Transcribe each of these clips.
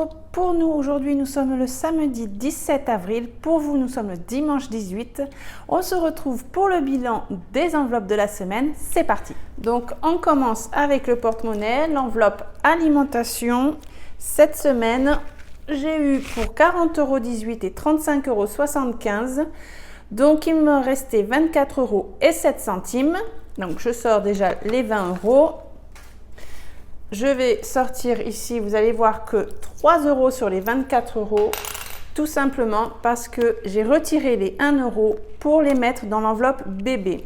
rentre. Pour nous, aujourd'hui, nous sommes le samedi 17 avril. Pour vous, nous sommes le dimanche 18. On se retrouve pour le bilan des enveloppes de la semaine. C'est parti. Donc, on commence avec le porte-monnaie, l'enveloppe alimentation. Cette semaine, j'ai eu pour 40,18 € et 35,75 €. Donc, il me restait 24,07 €. Donc, je sors déjà les 20 €. Je vais sortir ici, vous allez voir que 3 € sur les 24 €, tout simplement parce que j'ai retiré les 1 € pour les mettre dans l'enveloppe bébé.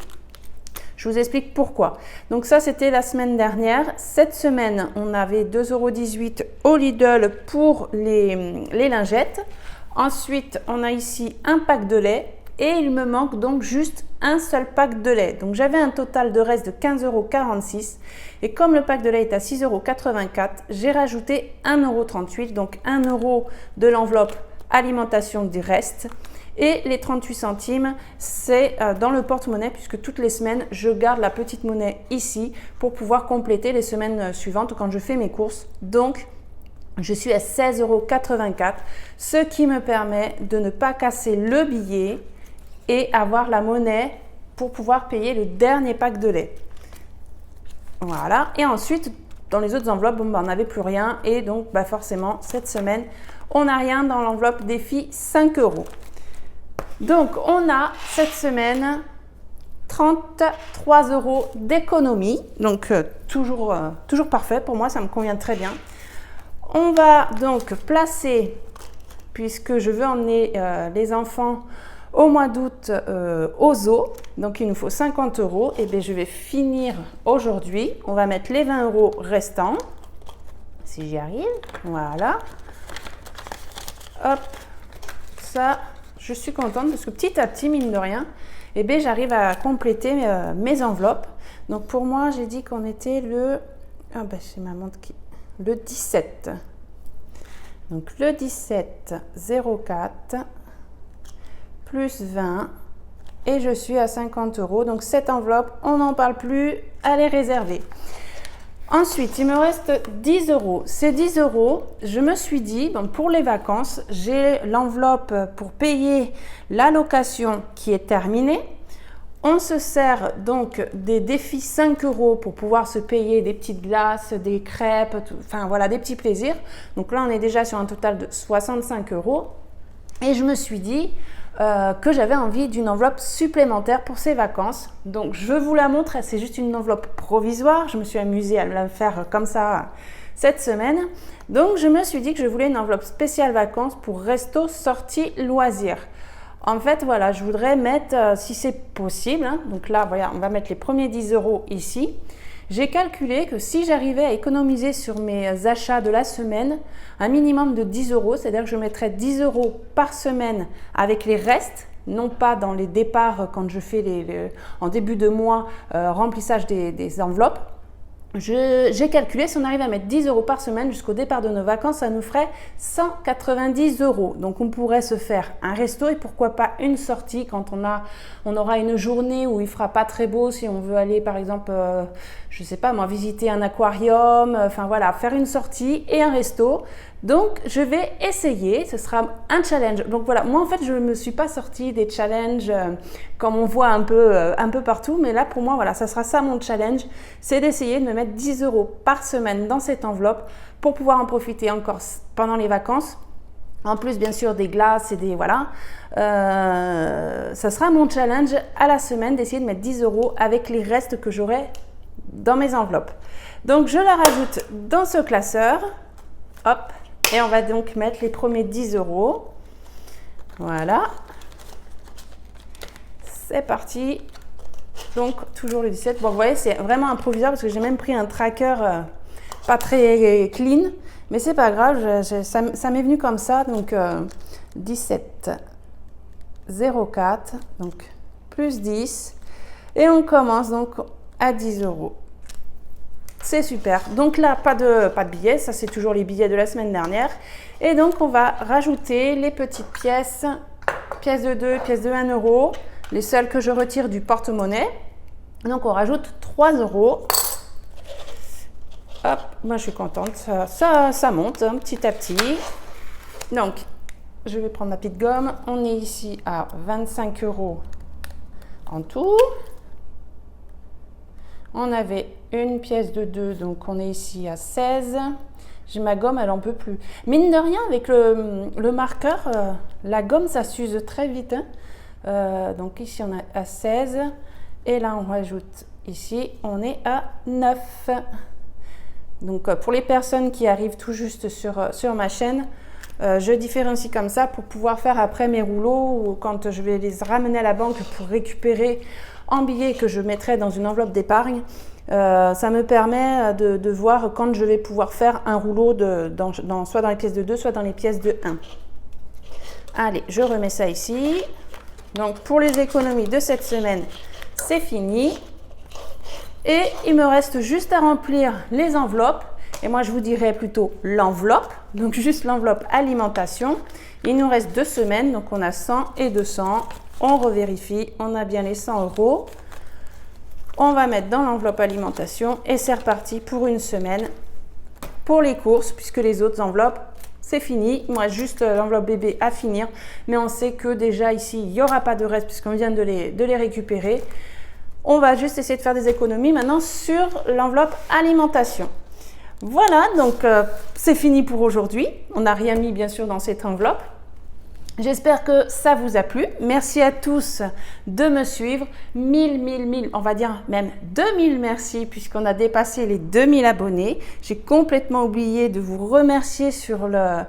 Je vous explique pourquoi. Donc ça, c'était la semaine dernière. Cette semaine, on avait 2,18 € au Lidl pour les lingettes. Ensuite, on a ici un pack de lait. Et il me manque donc juste un seul pack de lait. Donc j'avais un total de reste de 15,46 €. Et comme le pack de lait est à 6,84 €, j'ai rajouté 1,38 €. Donc 1 € de l'enveloppe alimentation du reste. Et les 38 centimes, c'est dans le porte-monnaie puisque toutes les semaines, je garde la petite monnaie ici pour pouvoir compléter les semaines suivantes quand je fais mes courses. Donc, je suis à 16,84 €, ce qui me permet de ne pas casser le billet et avoir la monnaie pour pouvoir payer le dernier pack de lait. Voilà. Et ensuite, dans les autres enveloppes, on n'avait plus rien. Et donc, forcément, cette semaine, on n'a rien dans l'enveloppe défi 5 €. Donc, on a cette semaine 33 € d'économie. Donc, toujours parfait. Pour moi, ça me convient très bien. On va donc placer, puisque je veux emmener les enfants au mois d'août au zoo, donc il nous faut 50 €. Et bien je vais finir aujourd'hui. On va mettre les 20 € restants, si j'y arrive. Voilà. Hop, ça, je suis contente parce que petit à petit, mine de rien, et bien j'arrive à compléter mes enveloppes. Donc pour moi, j'ai dit qu'on était le... Ah ben c'est ma montre qui... Le 17. Donc le 17, 04, plus 20, et je suis à 50 €. Donc cette enveloppe, on n'en parle plus, elle est réservée. Ensuite, il me reste 10 €. Ces 10 €, je me suis dit, donc pour les vacances, j'ai l'enveloppe pour payer la location qui est terminée. On se sert donc des défis 5 € pour pouvoir se payer des petites glaces, des crêpes, enfin voilà, des petits plaisirs. Donc là, on est déjà sur un total de 65 €. Et je me suis dit que j'avais envie d'une enveloppe supplémentaire pour ces vacances. Donc je vous la montre, c'est juste une enveloppe provisoire. Je me suis amusée à la faire comme ça cette semaine. Donc je me suis dit que je voulais une enveloppe spéciale vacances pour resto, sortie, loisirs. En fait, voilà, je voudrais mettre, si c'est possible, hein, donc là, voilà, on va mettre les premiers 10 € ici. J'ai calculé que si j'arrivais à économiser sur mes achats de la semaine, un minimum de 10 €, c'est-à-dire que je mettrais 10 € par semaine avec les restes, non pas dans les départs quand je fais en début de mois remplissage des enveloppes. J'ai calculé, si on arrive à mettre 10 € par semaine jusqu'au départ de nos vacances, ça nous ferait 190 €. Donc on pourrait se faire un resto et pourquoi pas une sortie quand on aura une journée où il fera pas très beau, si on veut aller par exemple, je sais pas moi, visiter un aquarium, enfin voilà, faire une sortie et un resto. Donc je vais essayer, ce sera un challenge. Donc voilà, moi en fait je ne me suis pas sortie des challenges comme on voit un peu partout, mais là pour moi voilà, ça sera ça mon challenge, c'est d'essayer de me mettre 10 € par semaine dans cette enveloppe pour pouvoir en profiter encore pendant les vacances. En plus bien sûr des glaces et des voilà, ça sera mon challenge à la semaine d'essayer de mettre 10 € avec les restes que j'aurai dans mes enveloppes. Donc je la rajoute dans ce classeur, hop. Et on va donc mettre les premiers 10 €. Voilà. C'est parti. Donc, toujours le 17. Bon, vous voyez, c'est vraiment un provisoire parce que j'ai même pris un tracker pas très clean. Mais c'est pas grave, ça m'est venu comme ça. Donc, 17, 04. Donc, plus 10. Et on commence donc à 10 €. C'est super. Donc là, pas de billets. Ça, c'est toujours les billets de la semaine dernière. Et donc, on va rajouter les petites pièces. Pièces de 2, pièces de 1 €. Les seules que je retire du porte-monnaie. Donc, on rajoute 3 €. Hop. moi je suis contente, ça monte petit à petit. Donc, je vais prendre ma petite gomme. On est ici à 25 € en tout. On avait une pièce de 2, donc on est ici à 16. J'ai ma gomme, elle en peut plus. Mine de rien, avec le marqueur, la gomme, ça s'use très vite. Hein. Donc ici, on est à 16. Et là, on rajoute ici, on est à 9. Donc pour les personnes qui arrivent tout juste sur ma chaîne, je différencie comme ça pour pouvoir faire après mes rouleaux ou quand je vais les ramener à la banque pour récupérer en billets que je mettrai dans une enveloppe d'épargne. Ça me permet de voir quand je vais pouvoir faire un rouleau soit dans les pièces de 2, soit dans les pièces de 1. Allez, je remets ça ici. Donc pour les économies de cette semaine, c'est fini. Et il me reste juste à remplir les enveloppes. Et moi, je vous dirais plutôt l'enveloppe. Donc juste l'enveloppe alimentation. Il nous reste 2 semaines. Donc on a 100 et 200. On revérifie. On a bien les 100 €. On va mettre dans l'enveloppe alimentation. Et c'est reparti pour une semaine pour les courses. Puisque les autres enveloppes, c'est fini. Il me reste juste l'enveloppe bébé à finir. Mais on sait que déjà ici, il n'y aura pas de reste puisqu'on vient de les récupérer. On va juste essayer de faire des économies maintenant sur l'enveloppe alimentation. Voilà, donc c'est fini pour aujourd'hui. On n'a rien mis bien sûr dans cette enveloppe. J'espère que ça vous a plu. Merci à tous de me suivre. 1000, on va dire même 2000 merci puisqu'on a dépassé les 2000 abonnés. J'ai complètement oublié de vous remercier sur la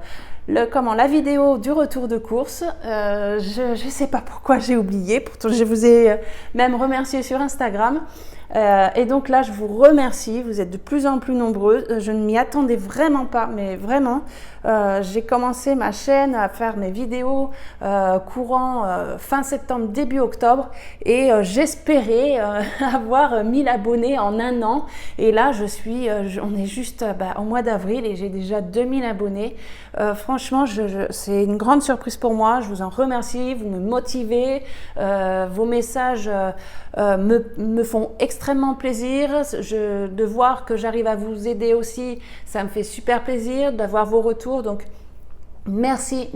vidéo du retour de course. Je ne sais pas pourquoi j'ai oublié. Pourtant, je vous ai même remercié sur Instagram. Et donc là, je vous remercie. Vous êtes de plus en plus nombreux. Je ne m'y attendais vraiment pas, mais vraiment. J'ai commencé ma chaîne à faire mes vidéos courant fin septembre, début octobre. Et j'espérais avoir 1000 abonnés en un an. Et là, on est juste au mois d'avril et j'ai déjà 2000 abonnés. Franchement, c'est une grande surprise pour moi. Je vous en remercie. Vous me motivez. Vos messages me font extrêmement plaisir. De voir que j'arrive à vous aider aussi, ça me fait super plaisir d'avoir vos retours. Donc, merci.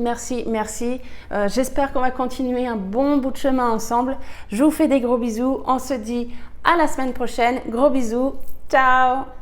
J'espère qu'on va continuer un bon bout de chemin ensemble. Je vous fais des gros bisous. On se dit à la semaine prochaine. Gros bisous. Ciao!